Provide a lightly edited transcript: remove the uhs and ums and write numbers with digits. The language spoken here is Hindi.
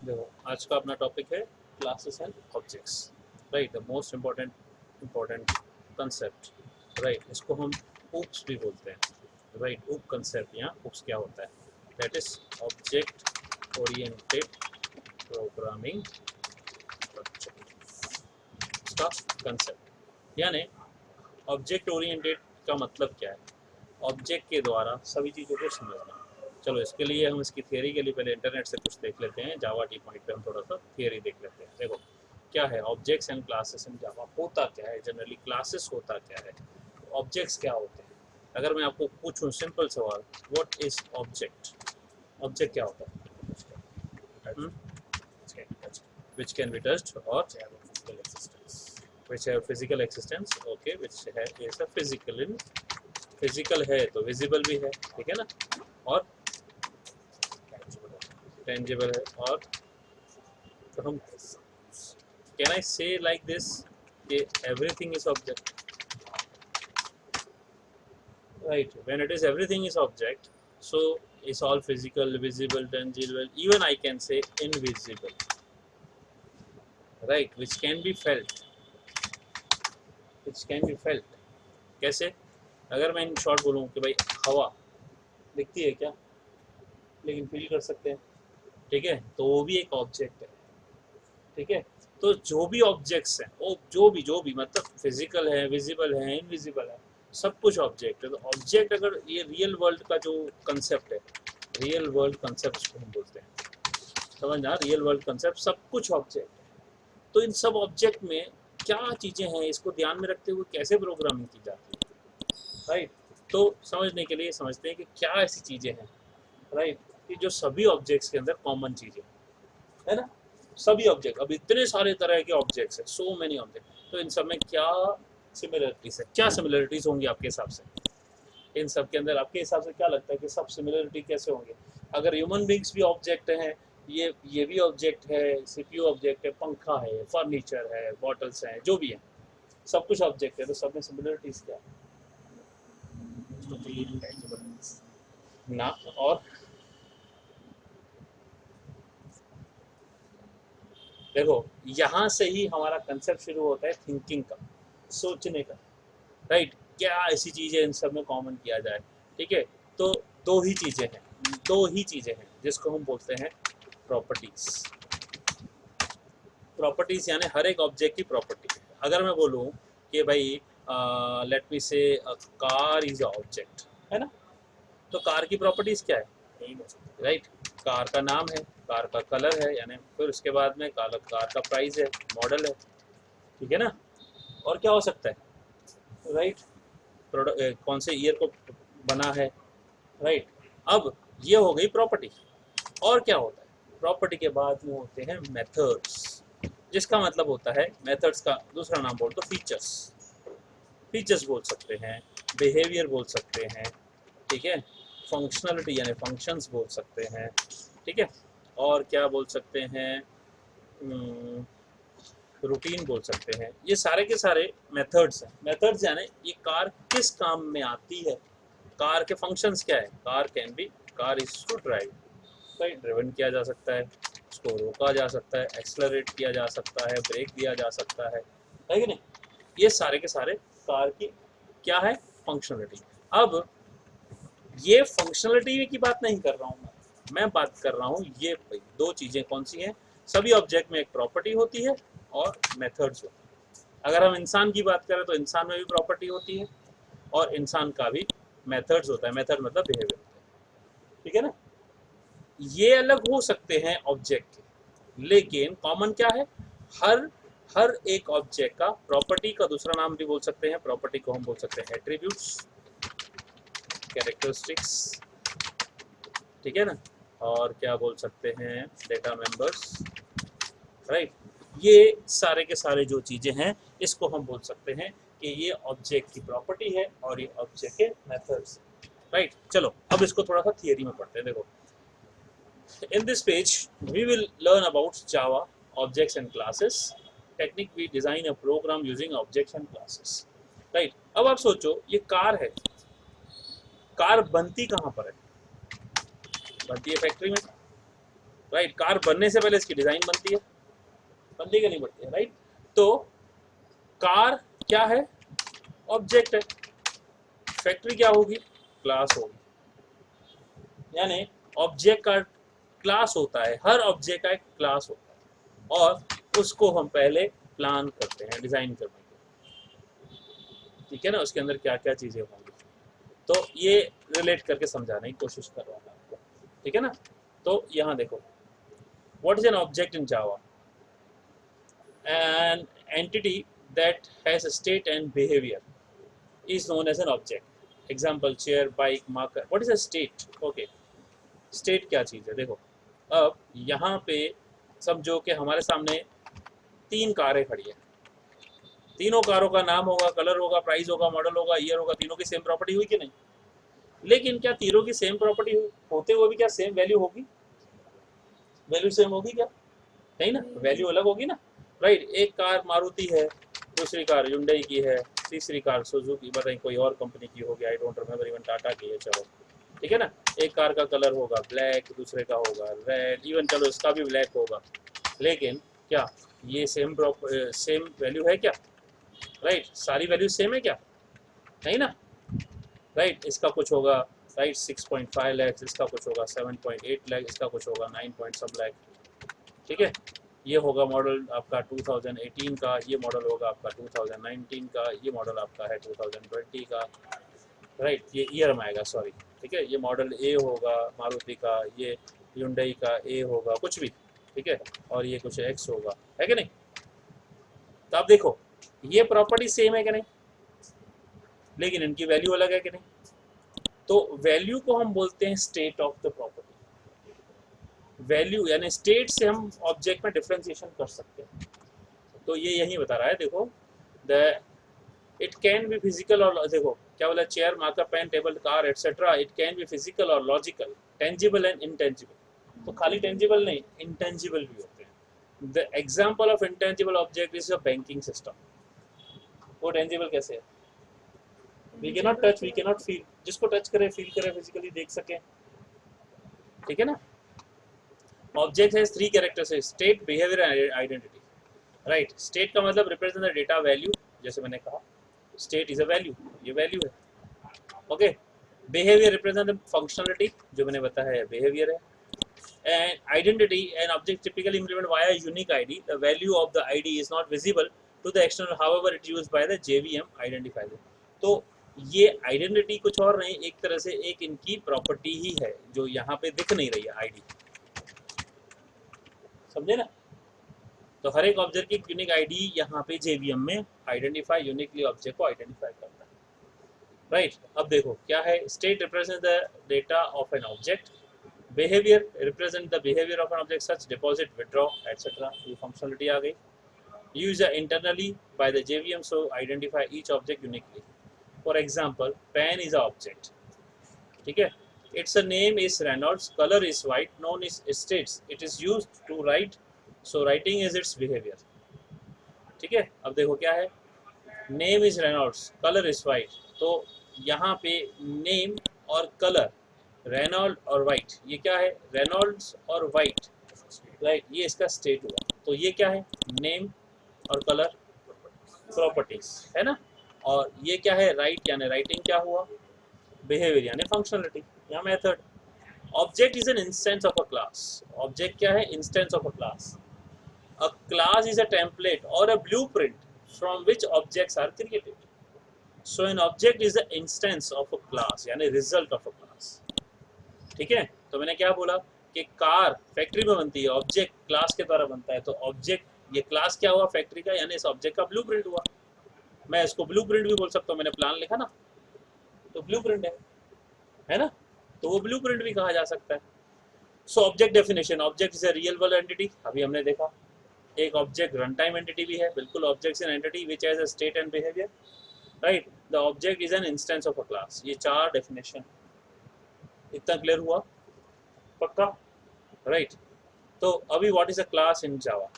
देखो आज का अपना टॉपिक है classes and objects, right. The most important concept, right. इसको हम ऊप्स भी बोलते हैं, राइट। ऊप कंसेप्ट या ऊप्स क्या होता है, that is object oriented programming इसका कंसेप्ट। यानी ऑब्जेक्ट ओरिएंटेड का मतलब क्या है, ऑब्जेक्ट के द्वारा सभी चीज़ों को समझना। चलो इसके लिए हम इसकी थियरी के लिए पहले इंटरनेट से कुछ देख लेते हैं। जावा टी पॉइंट पे हम थोड़ा सा थियरी देख लेते हैं। देखो क्या है ऑब्जेक्ट्स एंड क्लासेस इन जावा, होता क्या है जनरली, क्लासेस होता क्या है, ऑब्जेक्ट्स क्या होते हैं। अगर मैं आपको पूछूं सिंपल सवाल, व्हाट इज ऑब्जेक्ट, ऑब्जेक्ट क्या होता है, विच कैन बी टच्ड और which have physical existence, okay, which is a physical in, physical है तो विजिबल भी है, ठीक है ना, और टेंजिबल है। और तो हम कैन आई से लाइक दिस कि everything is object, right. When it is everything is object, so is all physical, visible, tangible, even I can say invisible, right, which can be felt, which can be felt. कैसे, अगर मैं इन शॉर्ट बोलूँ कि भाई हवा दिखती है क्या, लेकिन फील कर सकते हैं, ठीक है, तो वो भी एक ऑब्जेक्ट है, ठीक है। तो जो भी ऑब्जेक्ट्स हैं वो जो भी मतलब फिजिकल है, विजिबल है, इनविजिबल है, सब कुछ ऑब्जेक्ट है। तो ऑब्जेक्ट अगर ये रियल वर्ल्ड का जो कंसेप्ट है, रियल वर्ल्ड कंसेप्ट को हम बोलते हैं, समझना, रियल वर्ल्ड कंसेप्ट सब कुछ ऑब्जेक्ट है। तो इन सब ऑब्जेक्ट में क्या चीज़ें हैं, इसको ध्यान में रखते हुए कैसे प्रोग्रामिंग की जाती है, राइट। तो समझने के लिए समझते हैं कि क्या ऐसी चीज़ें हैं, राइट, कि जो सभी ऑब्जेक्ट्स के अंदर कॉमन चीज़ें है ना, सभी ऑब्जेक्ट। अब इतने सारे तरह के ऑब्जेक्ट्स हैं, सो मेनी ऑब्जेक्ट, तो इन सब में क्या सिमिलरिटीज है, क्या सिमिलरिटीज होंगी आपके हिसाब से, इन सब के अंदर आपके हिसाब से क्या लगता है कि सब सिमिलरिटी कैसे होंगे। अगर ह्यूमन बींग्स भी ऑब्जेक्ट हैं, ये भी ऑब्जेक्ट है, सीपीयू ऑब्जेक्ट है, पंखा है, फर्नीचर है, बॉटल्स हैं, जो भी है सब कुछ ऑब्जेक्ट है, तो सब में सिमिलरिटीज क्या ना। और देखो यहाँ से ही हमारा कंसेप्ट शुरू होता है थिंकिंग का, सोचने का, राइट। क्या ऐसी चीज़ें इन सब में कॉमन किया जाए, ठीक है। तो दो ही चीज़ें हैं जिसको हम बोलते हैं प्रॉपर्टीज। प्रॉपर्टीज यानी हर एक ऑब्जेक्ट की प्रॉपर्टी। अगर मैं बोलूँ कि भाई लेट मी से कार इज ऑब्जेक्ट, है ना, तो कार की प्रॉपर्टीज क्या है, राइट। कार का नाम है, कार का कलर है, यानी फिर उसके बाद में कार का प्राइस है, मॉडल है, ठीक है ना। और क्या हो सकता है, राइट, कौन से ईयर को बना है, राइट। अब ये हो गई प्रॉपर्टी। और क्या होता है, प्रॉपर्टी के बाद में होते हैं मेथड्स, जिसका मतलब होता है, मेथड्स का दूसरा नाम बोल दो फीचर्स। फीचर्स बोल सकते हैं, बिहेवियर बोल सकते हैं, ठीक है, फंक्शनलिटी यानी फंक्शंस बोल सकते हैं, ठीक है। और क्या बोल सकते हैं, रूटीन बोल सकते हैं। ये सारे के सारे मेथड्स हैं। मेथड्स यानी ये कार किस काम में आती है, कार के फंक्शंस क्या है। Car can be, car is to drive, right, driven किया जा सकता है, उसको रोका जा सकता है, एक्सलरेट किया जा सकता है, ब्रेक दिया जा सकता है कि नहीं। ये सारे के सारे कार की क्या है, फंक्शनलिटी। अब ये फंक्शनलिटी की बात नहीं कर रहा हूँ मैं बात कर रहा हूँ ये दो चीज़ें कौन सी हैं, सभी ऑब्जेक्ट में एक प्रॉपर्टी होती है और मेथड्स होते हैं। अगर हम इंसान की बात करें तो इंसान में भी प्रॉपर्टी होती है और इंसान का भी मेथड्स होता है, मेथड मतलब बिहेवियर, ठीक है ना। ये अलग हो सकते हैं ऑब्जेक्ट के, लेकिन कॉमन क्या है, हर हर एक ऑब्जेक्ट का प्रॉपर्टी का दूसरा नाम भी बोल सकते हैं, प्रॉपर्टी को हम बोल सकते हैं एट्रीब्यूट्स, कैरेक्टरिस्टिक्स, ठीक है ना। और क्या बोल सकते हैं, डेटा मेंबर्स, राइट। ये सारे के सारे जो चीज़ें हैं इसको हम बोल सकते हैं कि ये ऑब्जेक्ट की प्रॉपर्टी है और ये ऑब्जेक्ट के मेथड्स, राइट। चलो अब इसको थोड़ा सा थियरी में पढ़ते हैं। देखो in this page we will learn about Java objects and classes technique, we design a program using objects and classes, right। अब आप सोचो ये कार है, कार बनती कहाँ पर है, बनती है फैक्ट्री में, राइट। कार बनने से पहले इसकी डिजाइन बनती है कि नहीं बनती है, राइट। तो कार क्या है, ऑब्जेक्ट है। फैक्ट्री क्या होगी, क्लास होगी। यानी ऑब्जेक्ट का क्लास होता है, हर ऑब्जेक्ट का एक क्लास होता है और उसको हम पहले प्लान करते हैं, डिजाइन करने के, ठीक है ना, उसके अंदर क्या क्या चीजें होंगी। तो ये रिलेट करके समझाने की कोशिश कर रहा हूँ आपको, ठीक है ना। तो यहाँ देखो, what is an object in Java, an entity that has a state and behaviour is known as an object. Example, chair, bike, marker. What is a state? Okay. State क्या चीज़ है, देखो अब यहाँ पे समझो कि हमारे सामने 3 कारें खड़ी है। तीनों कारों का नाम होगा, कलर होगा, प्राइस होगा, मॉडल होगा, ईयर होगा, तीनों की सेम प्रॉपर्टी हुई कि नहीं। लेकिन क्या तीनों की सेम प्रॉपर्टी होते हुए भी क्या सेम वैल्यू होगी, वैल्यू सेम होगी क्या, नहीं ना, वैल्यू अलग होगी ना, राइट। एक कार मारुति है, दूसरी कार हुंडई की है, तीसरी कार सुजुकी, बताइए कोई और कंपनी की होगी, I don't remember, even Tata की है, चलो ठीक है ना। एक कार का कलर होगा ब्लैक, दूसरे का होगा रेड, इवन चलो इसका भी ब्लैक होगा, लेकिन क्या ये सेम वैल्यू है क्या, राइट। सारी वैल्यू सेम है क्या, नहीं ना, राइट। इसका कुछ होगा राइट 6.5 लाख, इसका कुछ होगा 7.8 लाख, इसका कुछ होगा 9 सब लाख, ठीक है। ये होगा मॉडल आपका 2018 का, ये मॉडल होगा आपका 2019 का, ये मॉडल आपका है 2020 का, राइट। ये ईयर में आएगा, सॉरी, ठीक है। ये मॉडल ए होगा मारुति का, ये Hyundai का ए होगा, कुछ भी, ठीक है। और ये कुछ एक्स होगा, है कि नहीं। तो आप देखो ये प्रॉपर्टी सेम है कि नहीं, लेकिन इनकी वैल्यू अलग है कि नहीं। तो वैल्यू को हम बोलते हैं state of the property. Value यानी स्टेट से हम ऑब्जेक्ट में डिफरेंशिएशन कर सकते हैं। तो ये यही बता रहा है, देखो the it can be physical और, देखो क्या बोला, chair, marker, pen, table, car etcetera, it can be physical और लॉजिकल, टेंजिबल एंड इनटेंजिबल। तो खाली टेंजिबल नहीं, इंटेंजिबल भी होते हैं। The example of intangible object is a banking system. वो टेंजिबल कैसे है, we can not touch, we can not feel, जिसको टच करे, फील करे, फिजिकली देख सके, ठीक है ना। Object has 3 characteristics, state, behaviour and identity, right. State का मतलब रिप्रेजेंट द डेटा वैल्यू, जैसे मैंने कहा स्टेट इज अ वैल्यू, ये वैल्यू है, okay. Behaviour represent the functionality, जो मैंने बताया है बिहेवियर है। And identity, an object typically implement via unique ID, the value of the ID is not visible to the external, however it used by the JVM identifier. तो ये आइडेंटिटी कुछ और नहीं, एक तरह से एक इनकी प्रॉपर्टी ही है जो यहाँ पे दिख नहीं रही है, आईडी, समझे ना। तो हर एक ऑब्जेक्ट की यूनिक आईडी यहाँ पे जेवीएम में आइडेंटिफाई, यूनिकली ऑब्जेक्ट को आइडेंटिफाई करता है, राइट। अब देखो क्या है, state represent the data of an object, behaviour represent the behaviour of an object such deposit, withdraw etcetera, ये फंक्शनलिटी आ गई। Use internally by the JVM so identify each object uniquely. For example pen is a object, ठीक है। It's name is Reynolds, colour is white, known is states, it is used to right, so writing is it's behaviour, ठीक है। अब देखो क्या है, name is Reynolds, colour is white, तो यहाँ पे नेम और कलर, रेनॉल्ड और वाइट, ये क्या है, रेनॉल्ड्स और वाइट, राइट, ये इसका स्टेट हुआ। तो ये क्या है, नेम और कलर, प्रॉपर्टीज, है ना। और ये क्या है, राइट यानी राइटिंग क्या हुआ, बिहेवियर यानी फंक्शनलिटी या method. Object is an instance of a class, object क्या है, instance of a class. A class is a template और a blueprint from which objects are created. So an object is the instance of a class यानी रिजल्ट ऑफ अ क्लास, ठीक है। तो मैंने क्या बोला कि कार फैक्ट्री में बनती है, ऑब्जेक्ट क्लास के द्वारा बनता है। तो ऑब्जेक्ट, ये क्लास क्या हुआ, फैक्ट्री का, यानी इस ऑब्जेक्ट का ब्लूप्रिंट हुआ। मैं इसको ब्लूप्रिंट भी बोल सकता हूँ, मैंने प्लान लिखा ना, तो ब्लूप्रिंट है ना। तो वो ब्लूप्रिंट भी कहा जा सकता है। So object definition, object is a real world entity, अभी हमने देखा। एक ऑब्जेक्ट रन टाइम एंटिटी भी है, बिल्कुल, object an entity which has a state and behaviour, right. The object is an instance of a class. ये 4 डेफिनेशन, इतना क्लियर हुआ, पक्का, राइट। तो अभी what is a class in Java,